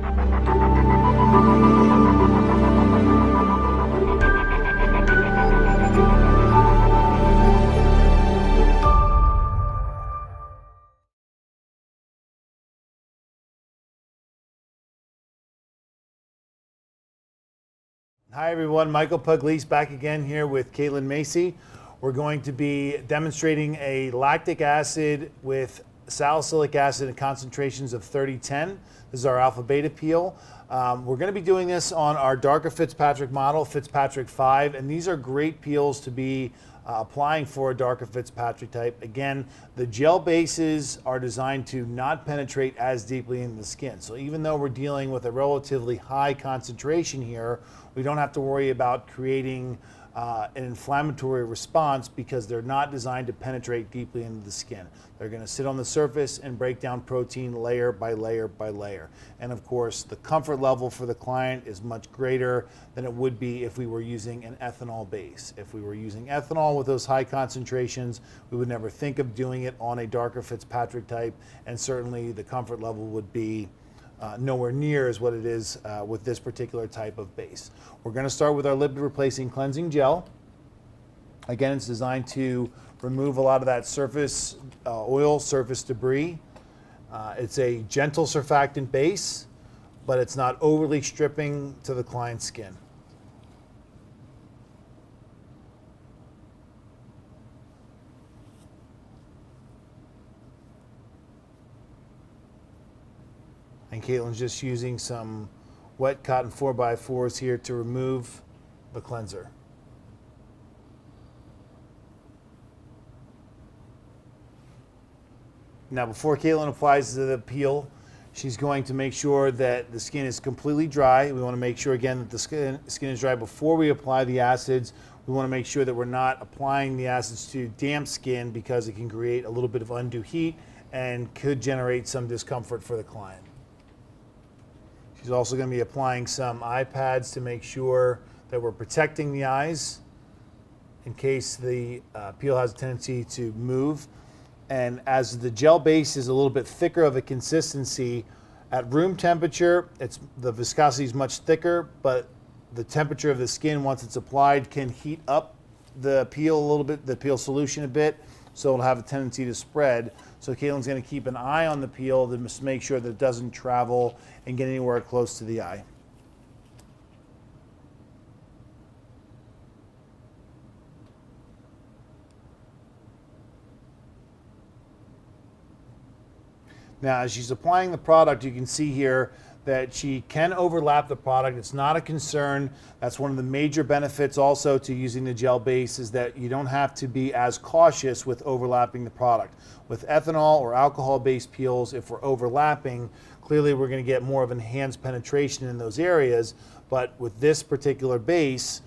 Hi everyone, Michael Pugliese back again here with Caitlin Macy. We're going to be demonstrating a lactic acid with salicylic acid at concentrations of 30-10. This is our AlphaBeta peel. We're going to be doing this on our darker Fitzpatrick model, Fitzpatrick 5, and these are great peels to be applying for a darker Fitzpatrick type. Again, the gel bases are designed to not penetrate as deeply into the skin. So even though we're dealing with a relatively high concentration here, we don't have to worry about creating an inflammatory response because they're not designed to penetrate deeply into the skin. They're going to sit on the surface and break down protein layer by layer by layer. And of course, the comfort level for the client is much greater than it would be if we were using an ethanol base. If we were using ethanol with those high concentrations, we would never think of doing it on a darker Fitzpatrick type, and certainly the comfort level would be nowhere near as what it is with this particular type of base. We're going to start with our lipid replacing cleansing gel. Again, it's designed to remove a lot of that surface oil, surface debris. It's a gentle surfactant base, but it's not overly stripping to the client's skin. And Caitlin's just using some wet cotton 4x4s here to remove the cleanser. Now before Caitlin applies the peel, she's going to make sure that the skin is completely dry. We want to make sure again that the skin is dry before we apply the acids. We want to make sure that we're not applying the acids to damp skin because it can create a little bit of undue heat and could generate some discomfort for the client. She's also going to be applying some eye pads to make sure that we're protecting the eyes in case the peel has a tendency to move. And as the gel base is a little bit thicker of a consistency, at room temperature, the viscosity is much thicker, but the temperature of the skin once it's applied can heat up the peel a little bit, the peel solution a bit, so it'll have a tendency to spread. So Caitlin's going to keep an eye on the peel to just make sure that it doesn't travel and get anywhere close to the eye. Now, as she's applying the product, you can see here that she can overlap the product. It's not a concern. That's one of the major benefits also to using the gel base, is that you don't have to be as cautious with overlapping the product. With ethanol or alcohol-based peels, if we're overlapping, clearly we're going to get more of enhanced penetration in those areas, but with this particular base,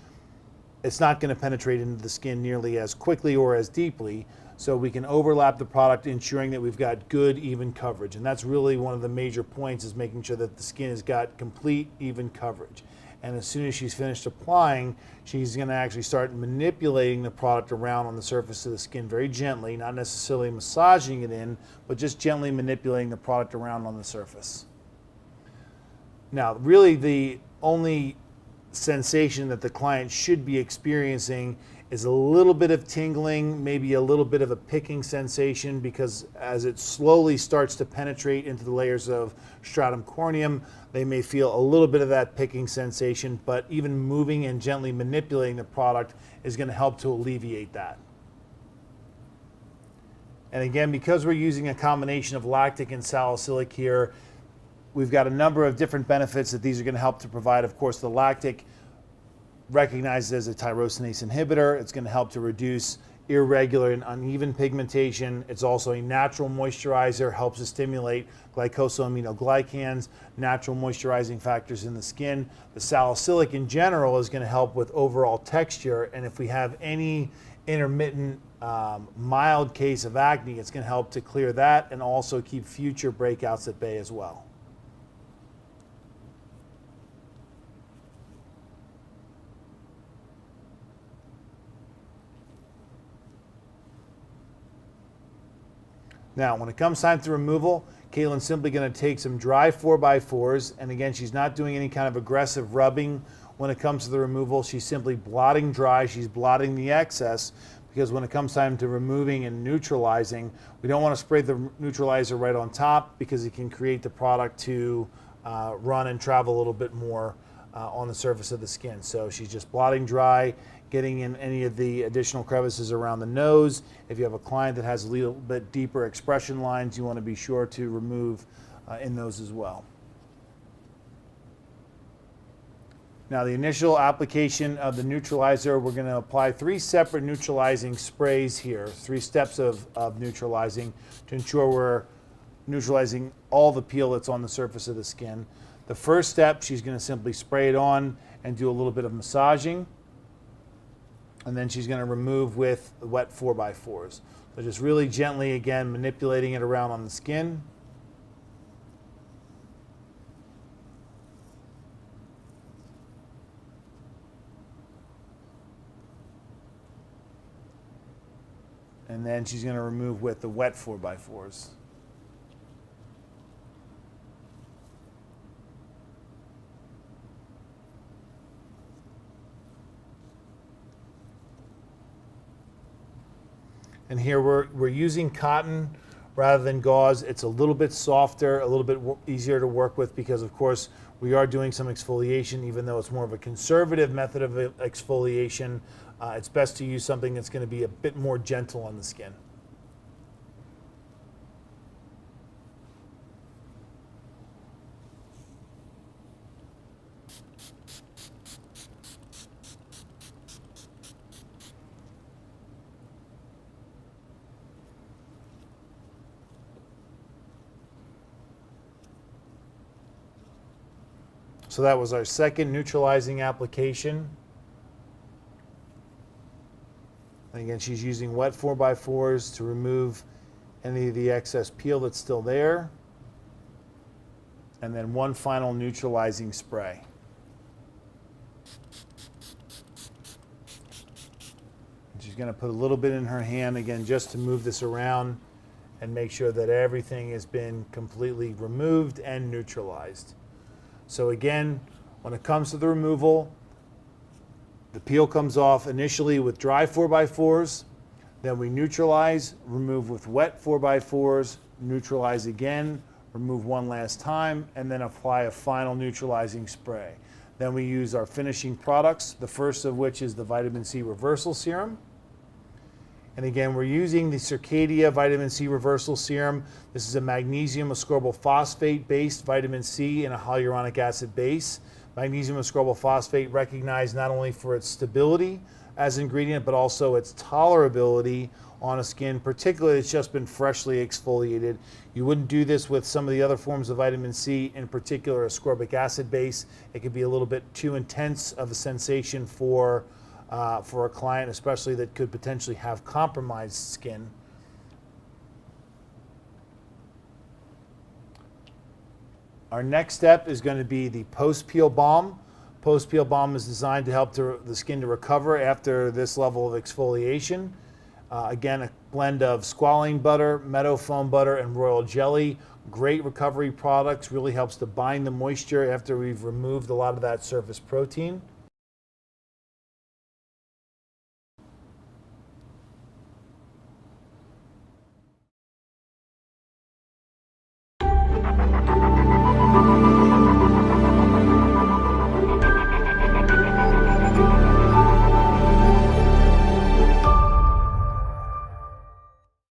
it's not going to penetrate into the skin nearly as quickly or as deeply. So we can overlap the product, ensuring that we've got good, even coverage. And that's really one of the major points, is making sure that the skin has got complete, even coverage. And as soon as she's finished applying, she's going to actually start manipulating the product around on the surface of the skin very gently, not necessarily massaging it in, but just gently manipulating the product around on the surface. Now, really the only sensation that the client should be experiencing is a little bit of tingling, maybe a little bit of a picking sensation, because as it slowly starts to penetrate into the layers of stratum corneum, they may feel a little bit of that picking sensation, but even moving and gently manipulating the product is going to help to alleviate that. And again, because we're using a combination of lactic and salicylic here, we've got a number of different benefits that these are going to help to provide. Of course, the lactic, recognized as a tyrosinase inhibitor, it's going to help to reduce irregular and uneven pigmentation. It's also a natural moisturizer, helps to stimulate glycosaminoglycans, natural moisturizing factors in the skin. The salicylic in general is going to help with overall texture, and if we have any intermittent mild case of acne, it's going to help to clear that and also keep future breakouts at bay as well. Now, when it comes time to removal, Caitlin's simply going to take some dry 4x4s, and again, she's not doing any kind of aggressive rubbing when it comes to the removal. She's simply blotting dry. She's blotting the excess, because when it comes time to removing and neutralizing, we don't want to spray the neutralizer right on top, because it can create the product to run and travel a little bit more on the surface of the skin. So she's just blotting dry, getting in any of the additional crevices around the nose. If you have a client that has a little bit deeper expression lines, you want to be sure to remove in those as well. Now, the initial application of the neutralizer, we're going to apply 3 separate neutralizing sprays here, 3 steps of neutralizing to ensure we're neutralizing all the peel that's on the surface of the skin. The first step, she's going to simply spray it on and do a little bit of massaging. And then she's going to remove with the wet 4x4s. So just really gently, again, manipulating it around on the skin. And then she's going to remove with the wet 4x4s. And here we're using cotton rather than gauze. It's a little bit softer, a little bit easier to work with, because of course we are doing some exfoliation. Even though it's more of a conservative method of exfoliation, it's best to use something that's going to be a bit more gentle on the skin. So that was our second neutralizing application. And again, she's using wet 4x4s to remove any of the excess peel that's still there. And then one final neutralizing spray. And she's going to put a little bit in her hand, again, just to move this around and make sure that everything has been completely removed and neutralized. So again, when it comes to the removal, the peel comes off initially with dry 4x4s, then we neutralize, remove with wet 4x4s, neutralize again, remove one last time, and then apply a final neutralizing spray. Then we use our finishing products, the first of which is the vitamin C reversal serum. And again, we're using the Circadia Vitamin C Reversal Serum. This is a magnesium ascorbyl phosphate based vitamin C and a hyaluronic acid base. Magnesium ascorbyl phosphate recognized not only for its stability as an ingredient, but also its tolerability on a skin, particularly it's just been freshly exfoliated. You wouldn't do this with some of the other forms of vitamin C, in particular ascorbic acid base. It could be a little bit too intense of a sensation for a client, especially that could potentially have compromised skin. Our next step is going to be the post-peel balm. Post-peel balm is designed to help the skin to recover after this level of exfoliation. Again, a blend of squalene butter, meadow foam butter, and royal jelly. Great recovery products, really helps to bind the moisture after we've removed a lot of that surface protein.